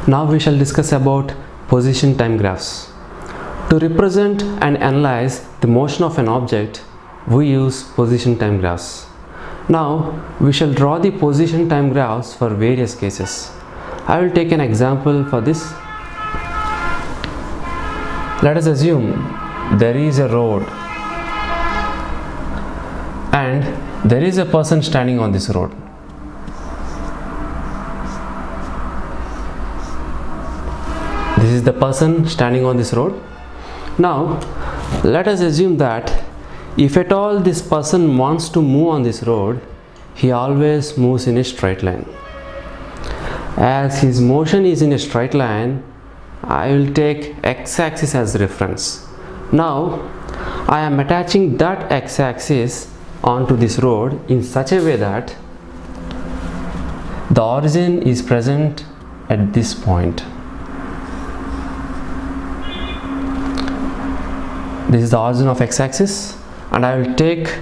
Now we shall discuss about position time graphs. To represent and analyze the motion of an object, we use position time graphs. Now we shall draw the position time graphs for various cases. I will take an example for this. Let us assume there is a road and there is a person standing on this road. This is the person standing on this road. Now let us assume that if at all this person wants to move on this road, he always moves in a straight line. As his motion is in a straight line, I will take x-axis as reference. Now I am attaching that x-axis onto this road in such a way that the origin is present at this point. This is the origin of x-axis, and I will take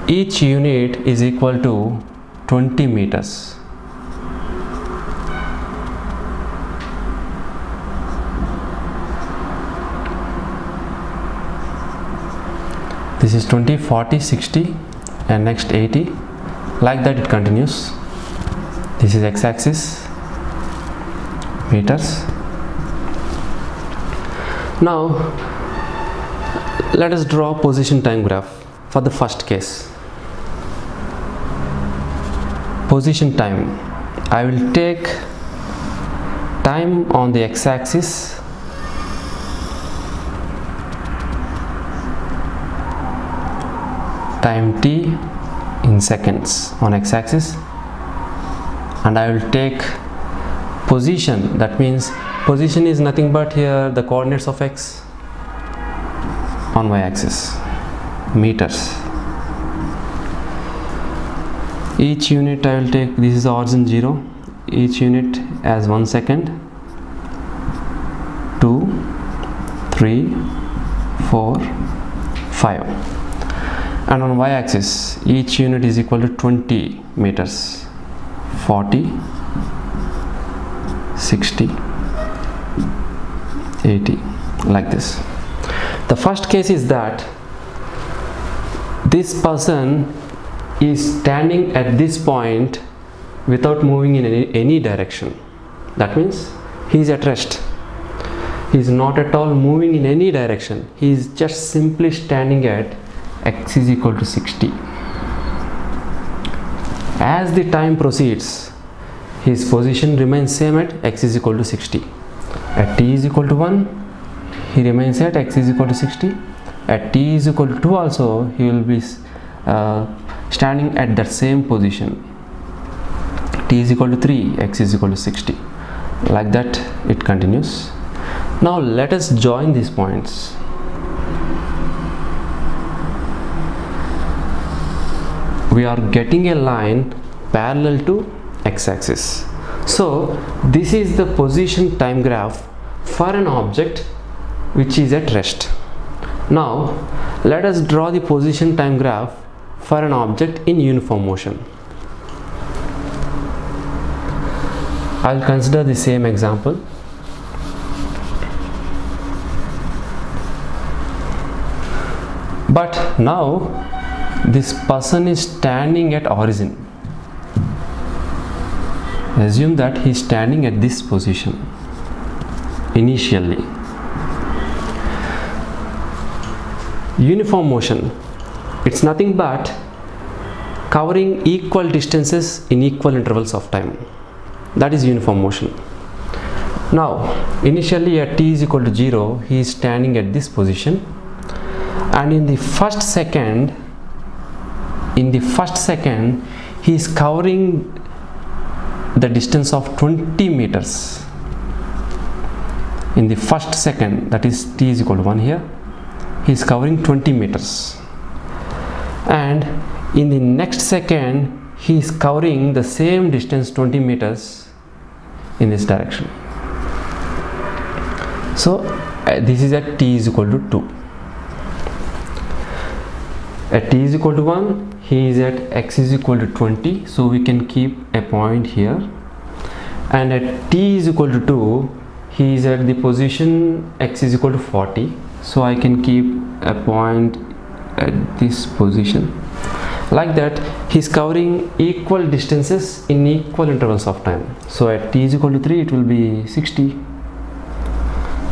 each unit is equal to 20 meters. This is 20, 40, 60 and next 80. Like that it continues. This is x-axis, meters. Now let us draw position time graph for the first case. Position time. I will take time on the x-axis, time t in seconds on x-axis, and I will take position. That means position is nothing but here the coordinates of x on y-axis, meters. Each unit I will take, this is the origin 0, each unit as 1 second, 2, 3, 4, 5. And on y-axis each unit is equal to 20 meters, 40, 60, 80, like this. The first case is that this person is standing at this point without moving in any direction. That means he is at rest. He is not at all moving in any direction. He is just simply standing at x is equal to 60. As the time proceeds, his position remains same at x is equal to 60. At t is equal to 1, he remains at x is equal to 60. At t is equal to 2 also, he will be standing at that same position. T is equal to 3, x is equal to 60. Like that it continues. Now let us join these points. We are getting a line parallel to x-axis. So this is the position time graph for an object which is at rest. Now let us draw the position time graph for an object in uniform motion. I will consider the same example. But now this person is standing at origin. Assume that he is standing at this position initially. Uniform motion, it's nothing but covering equal distances in equal intervals of time. That is uniform motion. Now initially at t is equal to 0, he is standing at this position, and in the first second he is covering the distance of 20 meters. In the first second, that is t is equal to 1 here, he is covering 20 meters, and in the next second he is covering the same distance 20 meters in this direction. So this is at t is equal to 2. At t is equal to 1, he is at x is equal to 20, so we can keep a point here, and at t is equal to 2 he is at the position x is equal to 40, so I can keep a point at this position. Like that, he's covering equal distances in equal intervals of time. So at t is equal to 3 it will be 60,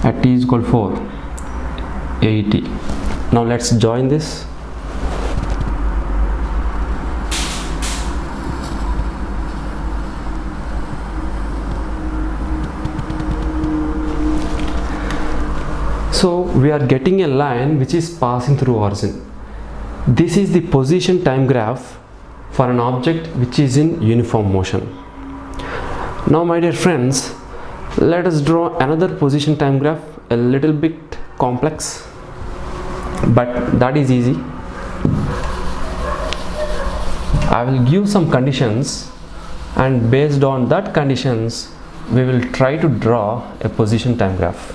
at t is equal to 4 80. Now let's join this. So we are getting a line which is passing through origin. This is the position time graph for an object which is in uniform motion. Now my dear friends, let us draw another position time graph, a little bit complex, but that is easy. I will give some conditions, and based on that conditions we will try to draw a position time graph.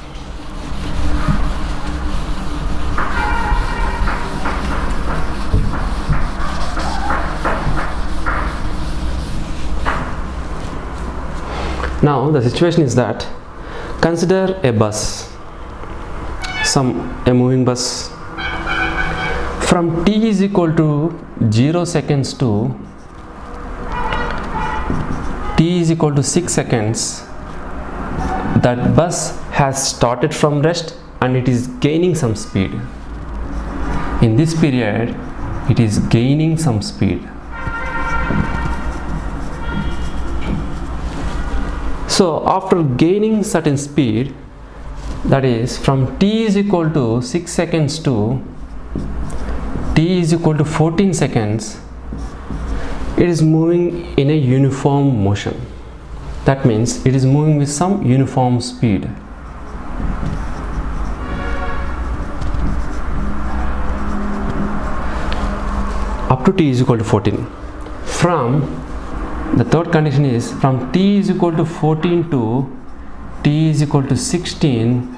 Now the situation is that, consider a bus, a moving bus. From t is equal to 0 seconds to t is equal to 6 seconds, that bus has started from rest and it is gaining some speed. In this period it is gaining some speed. So after gaining certain speed, that is from t is equal to 6 seconds to t is equal to 14 seconds, it is moving in a uniform motion. That means it is moving with some uniform speed. Up to t is equal to 14. The third condition is from t is equal to 14 to t is equal to 16,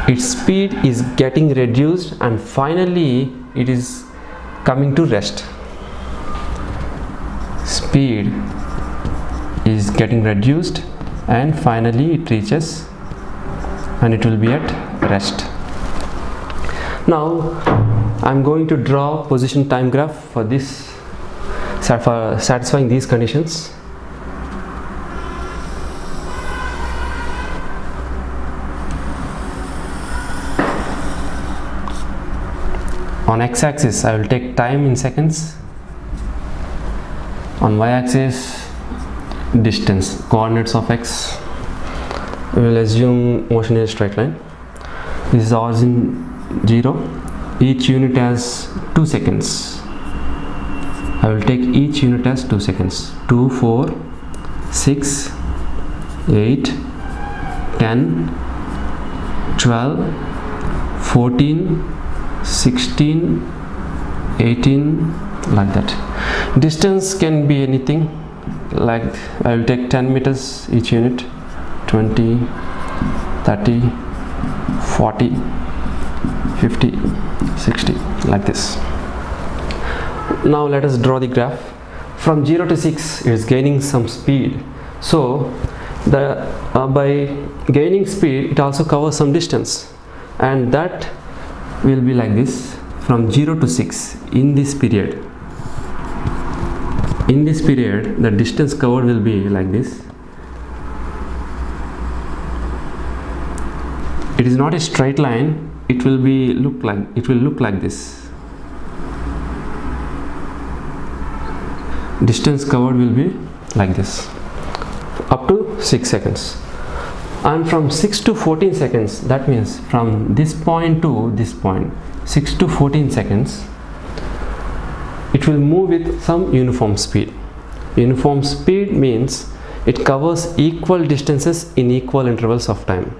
its speed is getting reduced and finally it is coming to rest. Speed is getting reduced and finally it reaches and it will be at rest. Now I am going to draw position time graph for this, for satisfying these conditions. On x-axis I will take time in seconds, on y-axis distance, coordinates of x. We will assume motion in a straight line. This is origin 0, each unit has 2 seconds. I will take each unit as 2 seconds. 2, 4, 6, 8, 10, 12, 14, 16, 18, like that. Distance can be anything, like I will take 10 meters each unit, 20, 30, 40, 50, 60, like this. Now let us draw the graph. From 0 to 6 it is gaining some speed, so by gaining speed it also covers some distance, and that will be like this. From 0 to 6, in this period the distance covered will be like this. It is not a straight line, it will look like this. Distance covered will be like this up to 6 seconds, and from 6 to 14 seconds, that means from this point to this point, 6 to 14 seconds, it will move with some uniform speed. Uniform speed means it covers equal distances in equal intervals of time,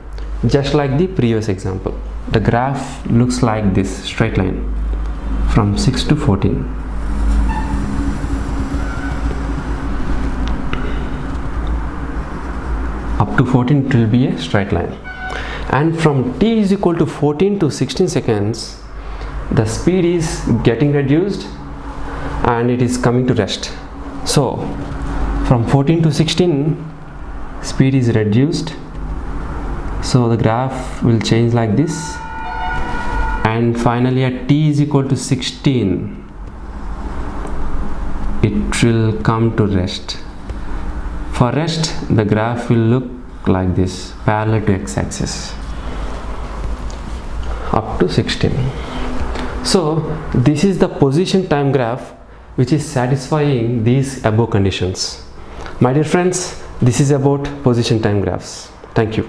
just like the previous example. The graph looks like this straight line from 6 to 14. Up to 14 it will be a straight line, and from t is equal to 14 to 16 seconds the speed is getting reduced and it is coming to rest. So from 14 to 16 speed is reduced, so the graph will change like this, and finally at t is equal to 16 it will come to rest. For rest, the graph will look like this, parallel to x-axis up to 16. So this is the position time graph which is satisfying these above conditions. My dear friends, this is about position time graphs. Thank you.